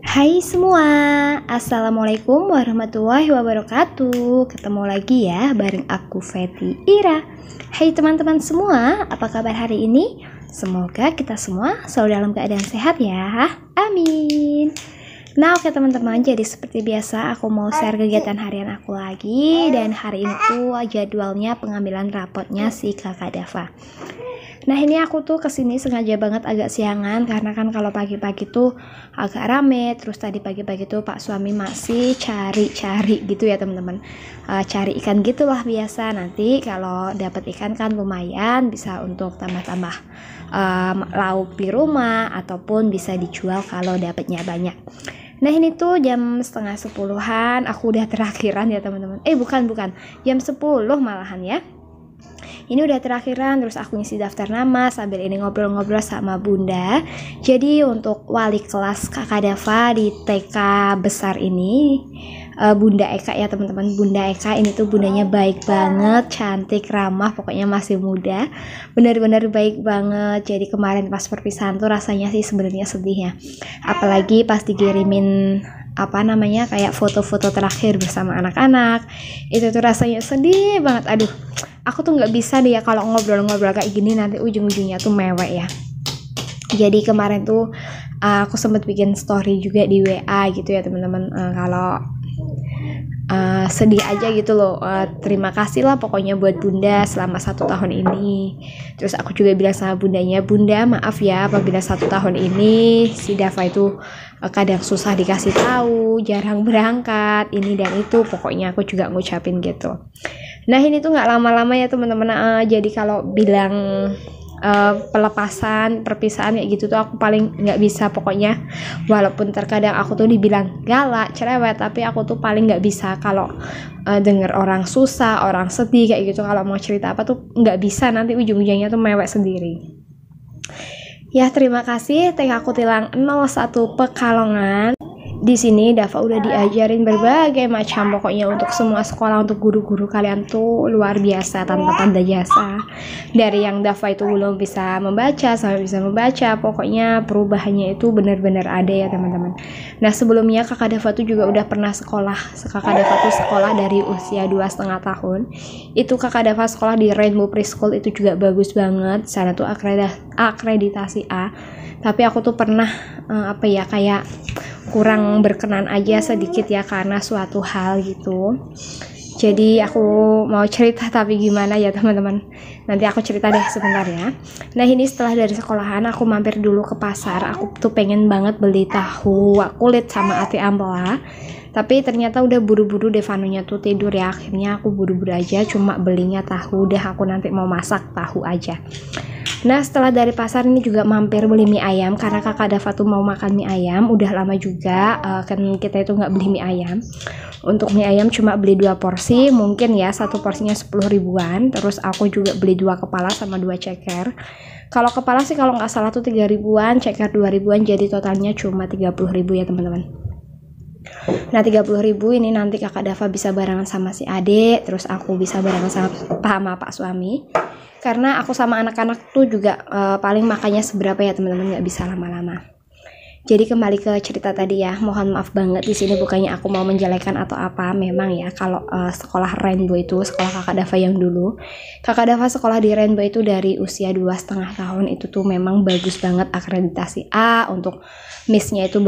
Hai semua, Assalamualaikum warahmatullahi wabarakatuh. Ketemu lagi ya bareng aku Feti Ira. Hai teman-teman semua, apa kabar hari ini? Semoga kita semua selalu dalam keadaan sehat ya. Amin. Nah oke teman-teman, jadi seperti biasa aku mau share kegiatan harian aku lagi. Dan hari ini tuh jadwalnya pengambilan rapotnya si kakak Dava. Nah ini aku tuh kesini sengaja banget agak siangan karena kan kalau pagi-pagi tuh agak rame. Terus tadi pagi-pagi tuh Pak suami masih cari-cari gitu ya teman-teman, cari ikan gitulah biasa. Nanti kalau dapat ikan kan lumayan bisa untuk tambah-tambah lauk di rumah ataupun bisa dijual kalau dapatnya banyak. Nah ini tuh jam setengah 10-an aku udah terakhiran ya teman-teman. Bukan jam 10 malahan ya. Ini udah terakhiran, terus aku ngisi daftar nama sambil ini ngobrol-ngobrol sama bunda. Jadi untuk wali kelas kakak Dava di TK besar ini, Bunda Eka ya teman-teman. Bunda Eka ini tuh bundanya baik banget, cantik, ramah, pokoknya masih muda, benar-benar baik banget. Jadi kemarin pas perpisahan tuh rasanya sih sebenarnya sedih ya, apalagi pas digirimin kayak foto-foto terakhir bersama anak-anak, itu tuh rasanya sedih banget. Aduh, aku tuh nggak bisa deh ya kalau ngobrol-ngobrol kayak gini, nanti ujung-ujungnya tuh mewek ya. Jadi kemarin tuh aku sempat bikin story juga di WA gitu ya teman-teman, kalau sedih aja gitu loh. Terima kasih lah pokoknya buat bunda selama 1 tahun ini. Terus aku juga bilang sama bundanya, bunda maaf ya apabila 1 tahun ini si Dava itu kadang susah dikasih tahu, jarang berangkat, ini dan itu. Pokoknya aku juga ngucapin gitu. Nah ini tuh nggak lama-lama ya teman-teman. Jadi kalau bilang pelepasan, perpisahan kayak gitu tuh aku paling nggak bisa pokoknya. Walaupun terkadang aku tuh dibilang galak, cerewet, tapi aku tuh paling nggak bisa kalau denger orang susah, orang sedih kayak gitu. Kalau mau cerita apa tuh nggak bisa, nanti ujung-ujungnya tuh mewek sendiri. Ya terima kasih TK Kutilang 01 Pekalongan. Di sini Dava udah diajarin berbagai macam, pokoknya untuk semua sekolah, untuk guru-guru kalian tuh luar biasa tanpa tanda jasa. Dari yang Dava itu belum bisa membaca sampai bisa membaca, pokoknya perubahannya itu benar-benar ada ya teman-teman. Nah sebelumnya kakak Dava tuh juga udah pernah sekolah. Kakak Dava tuh sekolah dari usia 2,5 tahun. Itu kakak Dava sekolah di Rainbow Preschool, itu juga bagus banget. Sana tuh akreditasi A. Tapi aku tuh pernah kayak kurang berkenan aja sedikit ya karena suatu hal gitu. Jadi aku mau cerita, tapi gimana ya teman-teman, nanti aku cerita deh sebentar ya. Nah ini setelah dari sekolahan aku mampir dulu ke pasar. Aku tuh pengen banget beli tahu kulit sama ati ampela, tapi ternyata udah buru-buru deh, Vanunya tuh tidur ya. Akhirnya aku buru-buru aja cuma belinya tahu. Udah aku nanti mau masak tahu aja. Nah setelah dari pasar ini juga mampir beli mie ayam karena kakak Dava tuh mau makan mie ayam. Udah lama juga kan kita itu nggak beli mie ayam. Untuk mie ayam cuma beli 2 porsi, mungkin ya satu porsinya 10 ribuan. Terus aku juga beli 2 kepala sama 2 ceker. Kalau kepala sih kalau nggak salah tuh 3 ribuan, ceker 2 ribuan, jadi totalnya cuma 30 ribu ya teman-teman. Nah 30 ribu ini nanti kakak Dava bisa barengan sama si Ade, terus aku bisa barengan sama Pak suami. Karena aku sama anak-anak tuh juga paling makannya seberapa ya teman-teman, nggak bisa lama-lama. Jadi kembali ke cerita tadi ya, mohon maaf banget di sini bukannya aku mau menjelekan atau apa. Memang ya kalau sekolah Rainbow itu, sekolah kakak Dava yang dulu, kakak Dava sekolah di Rainbow itu dari usia 2,5 tahun, itu tuh memang bagus banget, akreditasi A, untuk missnya itu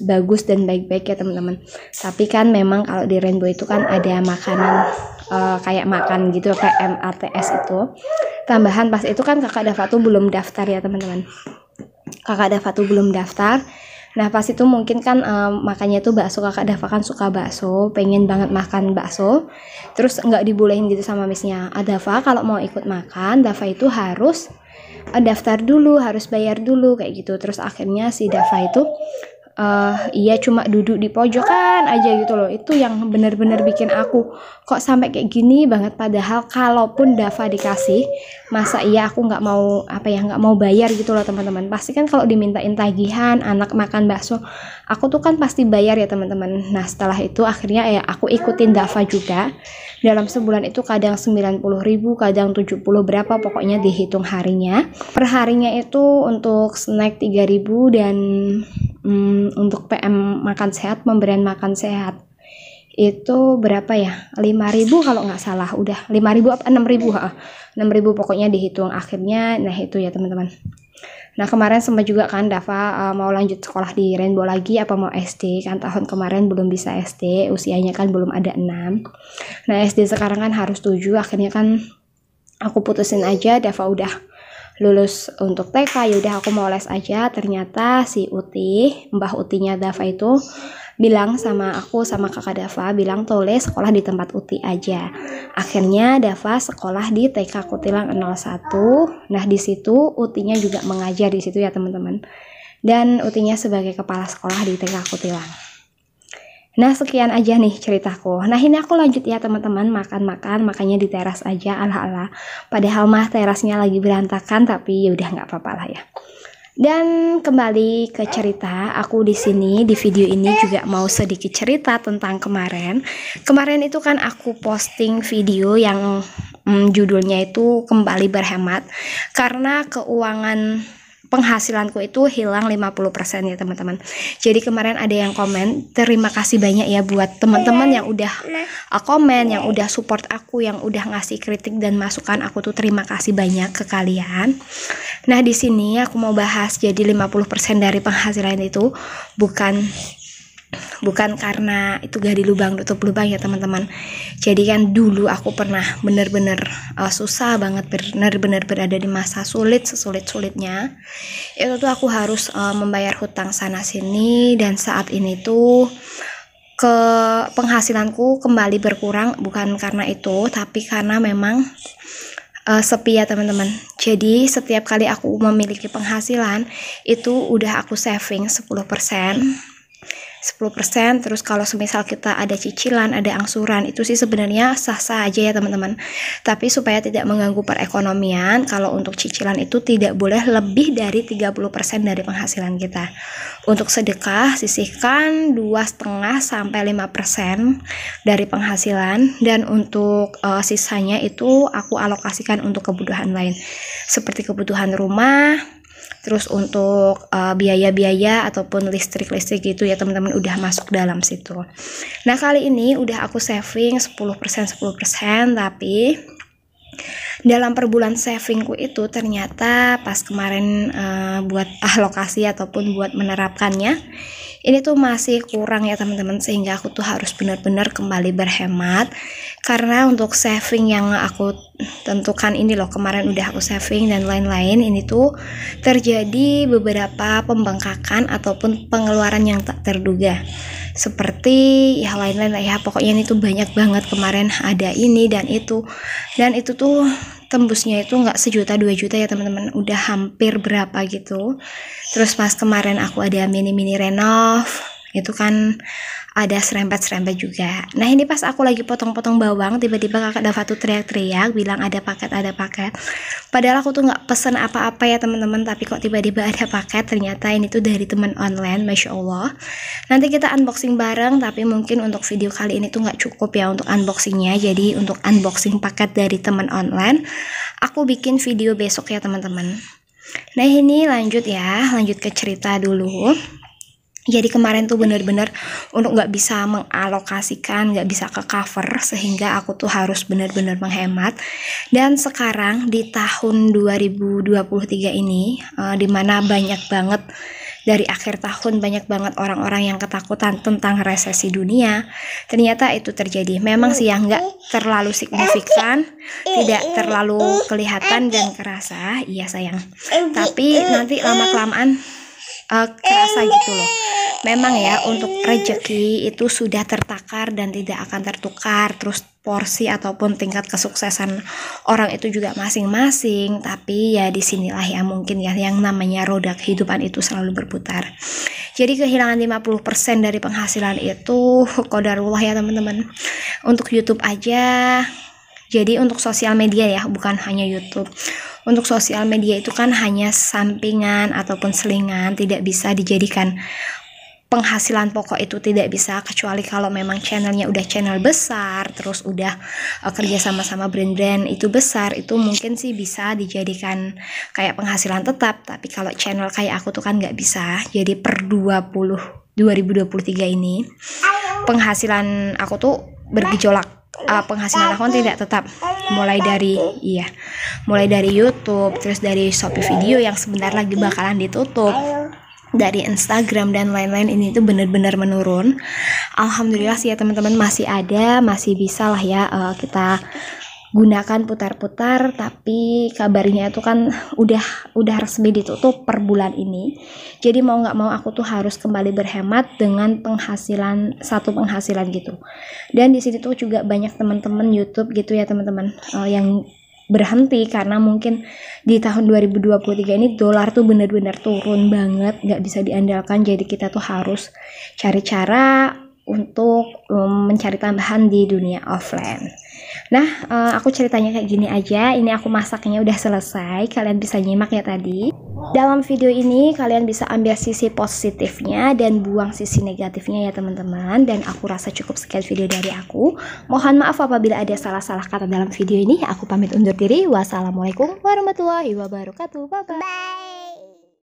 bagus dan baik-baik ya teman-teman. Tapi kan memang kalau di Rainbow itu kan ada makanan kayak makan gitu, kayak MATS itu tambahan. Pas itu kan kakak Dava tuh belum daftar ya teman-teman, kakak Dava tuh belum daftar. Nah pas itu mungkin kan makannya tuh bakso, kakak Dava kan suka bakso, pengen banget makan bakso. Terus nggak dibolehin gitu sama missnya. Dava kalau mau ikut makan, Dava itu harus daftar dulu, harus bayar dulu kayak gitu. Terus akhirnya si Dava itu iya cuma duduk di pojokan aja gitu loh. Itu yang bener-bener bikin aku kok sampai kayak gini banget. Padahal kalaupun Dava dikasih, masa iya aku nggak mau bayar gitu loh teman-teman. Pasti kan kalau dimintain tagihan anak makan bakso, aku tuh kan pasti bayar ya teman-teman. Nah setelah itu akhirnya ya aku ikutin Dava juga. Dalam sebulan itu kadang 90 ribu, kadang 70 berapa, pokoknya dihitung harinya. Per harinya itu untuk snack 3 ribu dan untuk PM makan sehat, pemberian makan sehat itu berapa ya, 5.000 kalau nggak salah, udah 5.000 apa 6.000, 6.000 pokoknya dihitung akhirnya. Nah itu ya teman-teman. Nah kemarin sempat juga kan Dava mau lanjut sekolah di Rainbow lagi apa mau SD, kan tahun kemarin belum bisa SD, usianya kan belum ada 6. Nah SD sekarang kan harus 7, akhirnya kan aku putusin aja, Dava udah lulus untuk TK, yaudah aku mau les aja. Ternyata si Uti, Mbah Utinya Dava itu bilang sama aku sama kakak Dava, bilang tole sekolah di tempat Uti aja. Akhirnya Dava sekolah di TK Kutilang 01. Nah di situ Utinya juga mengajar di situ ya teman-teman. Dan Utinya sebagai kepala sekolah di TK Kutilang. Nah sekian aja nih ceritaku. Nah ini aku lanjut ya teman-teman, makan-makan makanya di teras aja ala-ala. Padahal mah terasnya lagi berantakan, tapi ya udah nggak apa-apa lah ya. Dan kembali ke cerita, aku di sini di video ini juga mau sedikit cerita tentang kemarin. Kemarin itu kan aku posting video yang judulnya itu kembali berhemat karena keuangan penghasilanku itu hilang 50% ya teman-teman. Jadi kemarin ada yang komen, terima kasih banyak ya buat teman-teman yang udah komen, yang udah support aku, yang udah ngasih kritik dan masukan. Aku tuh terima kasih banyak ke kalian. Nah di sini aku mau bahas, jadi 50% dari penghasilan itu bukan karena itu gali lubang tutup lubang ya teman-teman. Jadi kan dulu aku pernah bener-bener susah banget, bener-bener berada di masa sulit, sesulit-sulitnya. Itu tuh aku harus membayar hutang sana sini, dan saat ini tuh ke penghasilanku kembali berkurang, bukan karena itu, tapi karena memang sepi ya teman-teman. Jadi setiap kali aku memiliki penghasilan itu udah aku saving 10%, terus kalau semisal kita ada cicilan, ada angsuran, itu sih sebenarnya sah-sah aja ya teman-teman. Tapi supaya tidak mengganggu perekonomian, kalau untuk cicilan itu tidak boleh lebih dari 30% dari penghasilan kita. Untuk sedekah sisihkan 2,5 sampai 5% dari penghasilan, dan untuk sisanya itu aku alokasikan untuk kebutuhan lain seperti kebutuhan rumah. Terus untuk biaya-biaya ataupun listrik gitu ya teman-teman udah masuk dalam situ. Nah kali ini udah aku saving 10%, tapi dalam per bulan savingku itu ternyata pas kemarin buat alokasi ataupun buat menerapkannya, ini tuh masih kurang ya teman-teman, sehingga aku tuh harus benar-benar kembali berhemat. Karena untuk saving yang aku tentukan ini loh, kemarin udah aku saving dan lain-lain, ini tuh terjadi beberapa pembengkakan ataupun pengeluaran yang tak terduga, seperti ya lain-lain lah ya, pokoknya ini tuh banyak banget. Kemarin ada ini dan itu tuh tembusnya itu nggak 1 juta 2 juta ya teman-teman, udah hampir berapa gitu. Terus pas kemarin aku ada mini renov, itu kan ada serempet juga. Nah ini pas aku lagi potong-potong bawang, tiba-tiba kakak Dava tuh teriak-teriak bilang ada paket. Padahal aku tuh nggak pesen apa-apa ya teman-teman, tapi kok tiba-tiba ada paket. Ternyata ini tuh dari teman online, masya Allah. Nanti kita unboxing bareng, tapi mungkin untuk video kali ini tuh nggak cukup ya untuk unboxingnya. Jadi untuk unboxing paket dari teman online, aku bikin video besok ya teman-teman. Nah ini lanjut ke cerita dulu. Jadi kemarin tuh bener-bener untuk nggak bisa mengalokasikan, nggak bisa ke cover, sehingga aku tuh harus bener-bener menghemat. Dan sekarang di tahun 2023 ini, dimana banyak banget dari akhir tahun, banyak banget orang-orang yang ketakutan tentang resesi dunia, ternyata itu terjadi. Memang sih ya nggak terlalu signifikan, tidak terlalu kelihatan dan kerasa, iya sayang. Tapi nanti lama-kelamaan kerasa gitu loh. Memang ya untuk rezeki itu sudah tertakar dan tidak akan tertukar. Terus porsi ataupun tingkat kesuksesan orang itu juga masing-masing. Tapi ya disinilah ya mungkin ya yang namanya roda kehidupan itu selalu berputar. Jadi kehilangan 50% dari penghasilan itu qadarullah ya teman-teman. Untuk YouTube aja, jadi untuk sosial media ya, bukan hanya YouTube. Untuk sosial media itu kan hanya sampingan ataupun selingan, tidak bisa dijadikan penghasilan pokok itu tidak bisa, kecuali kalau memang channelnya udah channel besar, terus udah kerja sama brand-brand itu besar, itu mungkin sih bisa dijadikan kayak penghasilan tetap. Tapi kalau channel kayak aku tuh kan nggak bisa. Jadi per 2023 ini penghasilan aku tuh bergejolak. Penghasilan aku tidak tetap, mulai dari YouTube, terus dari Shopee Video yang sebentar lagi bakalan ditutup, dari Instagram dan lain-lain, ini tuh bener-bener menurun. Alhamdulillah sih ya teman-teman, masih ada, masih bisa lah ya kita gunakan putar-putar. Tapi kabarnya itu kan udah resmi ditutup per bulan ini. Jadi mau nggak mau aku tuh harus kembali berhemat dengan satu penghasilan gitu. Dan di sini tuh juga banyak teman-teman YouTube gitu ya teman-teman, yang berhenti karena mungkin di tahun 2023 ini dolar tuh bener-bener turun banget, nggak bisa diandalkan. Jadi kita tuh harus cari cara untuk mencari tambahan di dunia offline. Nah, aku ceritanya kayak gini aja. Ini aku masaknya udah selesai. Kalian bisa nyimak ya tadi. Dalam video ini kalian bisa ambil sisi positifnya dan buang sisi negatifnya ya teman-teman. Dan aku rasa cukup sekian video dari aku. Mohon maaf apabila ada salah-salah kata dalam video ini. Aku pamit undur diri. Wassalamualaikum warahmatullahi wabarakatuh. Bye-bye.